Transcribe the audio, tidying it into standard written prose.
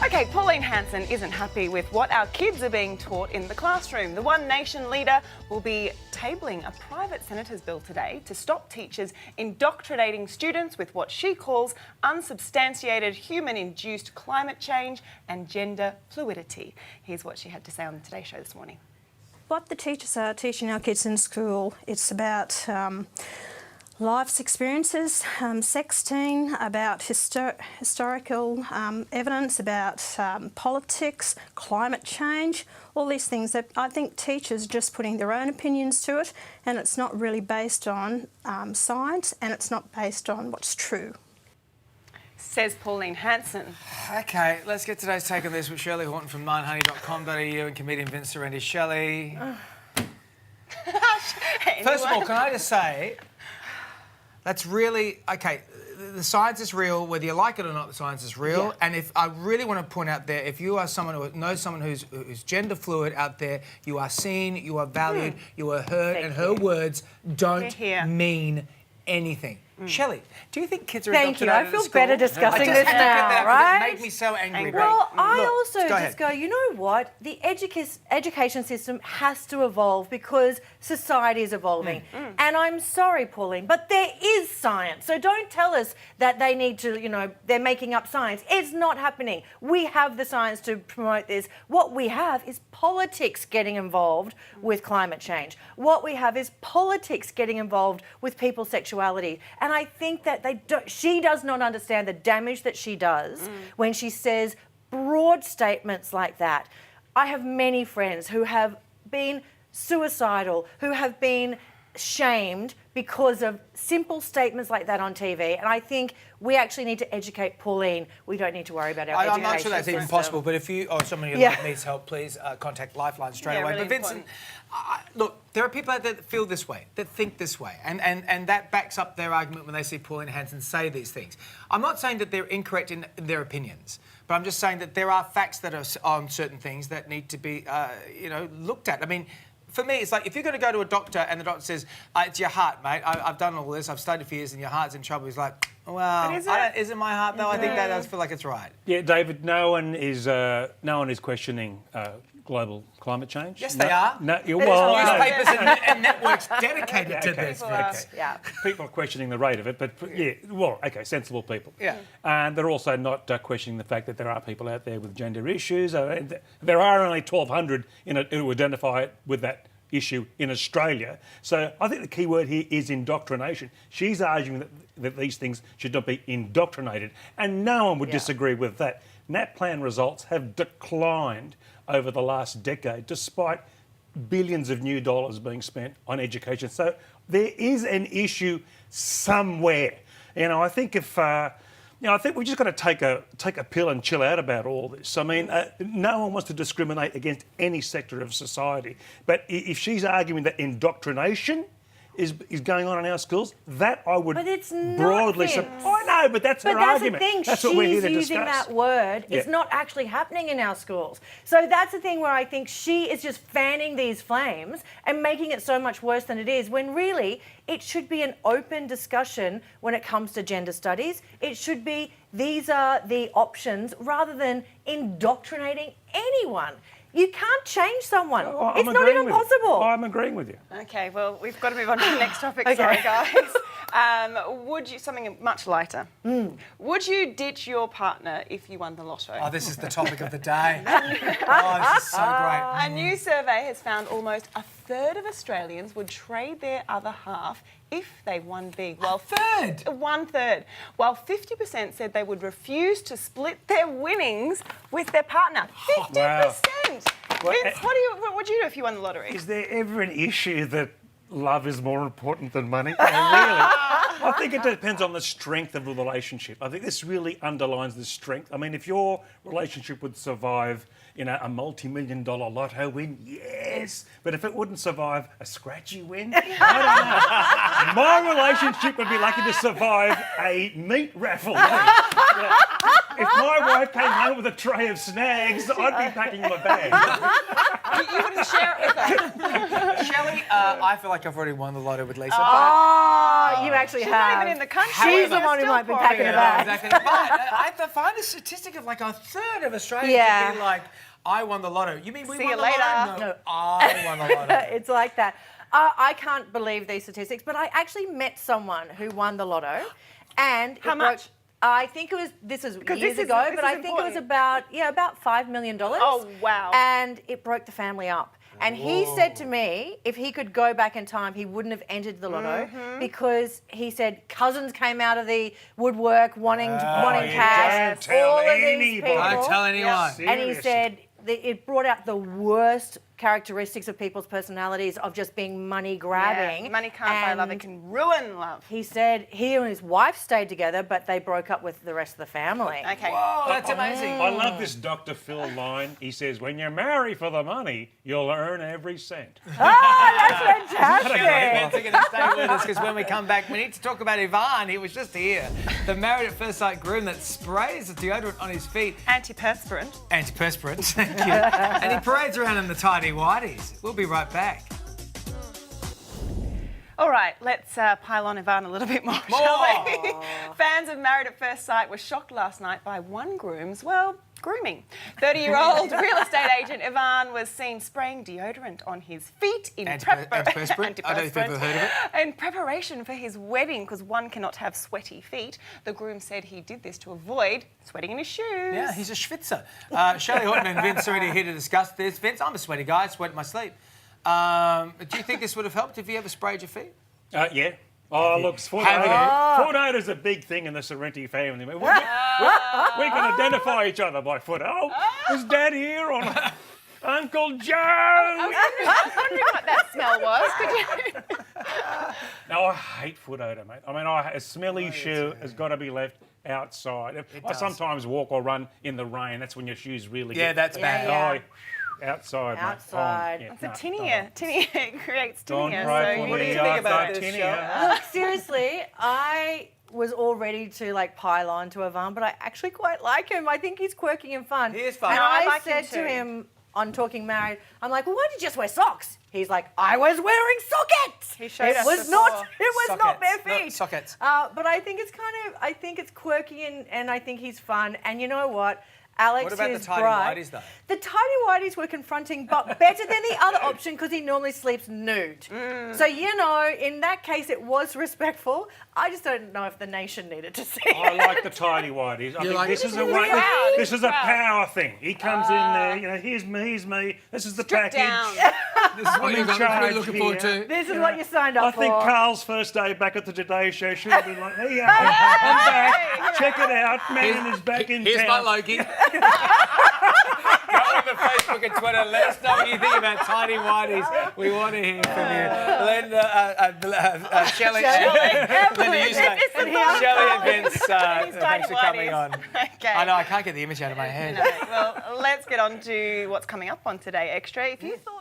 Okay, Pauline Hanson isn't happy with what our kids are being taught in the classroom. The One Nation leader will be tabling a private senator's bill today to stop teachers indoctrinating students with what she calls unsubstantiated human-induced climate change and gender fluidity. Here's what she had to say on the Today Show this morning. What the teachers are teaching our kids in school, it's about life's experiences, sexting, about historical evidence, about politics, climate change, all these things that I think teachers just putting their own opinions to it, and it's not really based on science, and it's not based on what's true. Says Pauline Hanson. Okay, let's get today's take on this with Shirley Horton from 9honey.com.au and comedian Vince Serendi. Shirley. First of all, can I just say, that's really, okay, the science is real, whether you like it or not, the science is real. Yeah. And if I really want to point out there, if you are someone who knows someone who's gender fluid out there, you are seen, you are valued, you are heard, and her words don't mean anything. Shelley, do you think kids are indoctrinated Thank you. I feel better discussing this now, right? It made me so angry. Well, I also just go, you know what? The education system has to evolve because society is evolving. And I'm sorry, Pauline, but there is science. So don't tell us that they need to, you know, they're making up science. It's not happening. We have the science to promote this. What we have is politics getting involved with climate change. What we have is politics getting involved with people's sexuality. And I think that she does not understand the damage that she does when she says broad statements like that. I have many friends who have been suicidal, who have been shamed because of simple statements like that on TV. And I think we actually need to educate Pauline. We don't need to worry about our education. I'm not sure that's even possible, but if you or someone you love needs help, please contact Lifeline straight away. Really but Vincent, look, there are people out there that feel this way, that think this way, and that backs up their argument when they see Pauline Hanson say these things. I'm not saying that they're incorrect in their opinions, but I'm just saying that there are facts that are on certain things that need to be, looked at. I mean, for me, it's like if you're going to go to a doctor and the doctor says, it's your heart, mate, I've done all this, I've studied for years and your heart's in trouble. He's like, well, is it my heart though? I think that does feel like it's right. Yeah, David, no one is questioning global climate change. Yes, they are. No, newspapers and networks dedicated to this. People are questioning the rate of it, but sensible people. Yeah. And they're also not questioning the fact that there are people out there with gender issues. There are only 1,200 who identify it with that issue in Australia. So I think the key word here is indoctrination. She's arguing that these things should not be indoctrinated, and no one would disagree with that. NAPLAN results have declined over the last decade, despite billions of new dollars being spent on education. So there is an issue somewhere. I think I think we're just going to take a pill and chill out about all this. I mean, no one wants to discriminate against any sector of society. But if she's arguing that indoctrination is going on in our schools, that I would broadly support. I know, but that's her argument. But that's the thing, what we're here to she's using discuss. that word. It's not actually happening in our schools. So that's the thing where I think she is just fanning these flames and making it so much worse than it is, when really it should be an open discussion when it comes to gender studies. It should be, these are the options, rather than indoctrinating anyone. You can't change someone. It's not even possible. I'm agreeing with you. Okay, well, we've got to move on to the next topic. Sorry, guys. Would you, something much lighter, would you ditch your partner if you won the lotto? Oh, this is the topic of the day. This is so great. A new survey has found almost a third of Australians would trade their other half if they won big. Well, one-third. While 50% said they would refuse to split their winnings with their partner. 50%. Wow. Vince, what would you do if you won the lottery? Is there ever an issue that love is more important than money? I mean, really? I think it depends on the strength of the relationship. I think this really underlines the strength. I mean, if your relationship would survive, a multi-million-dollar lotto win, yes. But if it wouldn't survive a scratchy win, I don't know. My relationship would be lucky to survive a meat raffle. If my wife came home with a tray of snags, I'd be packing my bag. You wouldn't share it with her. Shelley, I feel like I've already won the lotto with Lisa. Oh, you actually She's have. not even in the country. She's the You're one who still might be pouring packing it a on. bag. Exactly. But I find a statistic of like a third of Australians Yeah. would be like, I won the lotto. You mean we See won you the later. lotto? No, I won the lotto. It's like that. I can't believe these statistics, but I actually met someone who won the lotto, and How much? I think it was years this ago, is but I think it was important. about $5 million. Oh, wow. And it broke the family up. And he said to me, if he could go back in time, he wouldn't have entered the lotto because he said cousins came out of the woodwork wanting cash. don't tell all of these anybody. people. Don't tell anyone. And he Seriously. said it brought out the worst characteristics of people's personalities of just being money grabbing. Yeah, money can't buy love, it And can ruin love. he said he and his wife stayed together, but they broke up with the rest of the family. Okay. Oh, that's amazing. I love this Dr. Phil line. He says, when you marry for the money, you'll earn every cent. Oh, that's fantastic. We're going to stay with us because when we come back, we need to talk about Ivan. He was just here. The Married at First Sight groom that sprays the deodorant on his feet. Antiperspirant. Antiperspirant, thank you. And he parades around in the tidy whities. We'll be right back. All right, let's pile on Ivan a little bit more, shall we? Fans of Married at First Sight were shocked last night by one groom's, grooming. 30-year-old real estate agent Ivan was seen spraying deodorant on his feet in Antiperspirant? I don't know if you've ever heard of it. In preparation for his wedding, because one cannot have sweaty feet. The groom said he did this to avoid sweating in his shoes. Yeah, he's a schwitzer. Shelley Horton and Vince are already here to discuss this. Vince, I'm a sweaty guy. I sweat in my sleep. Do you think this would have helped if you ever sprayed your feet? Yeah. Oh, look, foot odour's a big thing in the Sorrenti family. We can identify each other by foot. Oh, is Dad here? Or Uncle Joe? I was wondering what that smell was. Could you? No, I hate foot odour, mate. I mean, a smelly shoe has got to be left outside. I sometimes walk or run in the rain. That's when your shoes really get... Yeah, that's bad. Yeah. Outside, mate. Outside. Yeah, It's a no, tinea. Tinea creates Don't tinea. cry So for what do me, you think about Arthur, this, tinea. Shell? Look, seriously, I was all ready to pile on to Ivan, but I actually quite like him. I think he's quirky and fun. He is fun. And No, I I like him said too. to him on Talking Married, I'm like, well, why did you just wear socks? He's like, I was wearing sockets. He showed it us was before. not. It was not bare Sockets, feet. sockets. But I think it's I think it's quirky and I think he's fun. And you know what? Alex, What about his the tidy bride, whities, though? The tidy whities were confronting, but better than the other option because he normally sleeps nude. So, in that case, it was respectful. I just don't know if the nation needed to see I it. like the tidy whities. I think like this it? is a Really proud. this is a Proud. power thing. He comes in there, here's me. This is the Stripped package. down. This is what in you've got charge really looking forward here. to. This is what you signed I up think for. Carl's first day back at the Today Show should have been like, hey, I'm back. Check it out. Man is back in Here's my town. Loki. Go on the Facebook and Twitter. Let us know what you think about tidy whities. We want to hear from you. Linda, Shelley, Linda, you stay. Shelley and Vince, thanks for coming on. Okay. I know, I can't get the image out of my head. No, well, let's get on to what's coming up on Today Extra. If you thought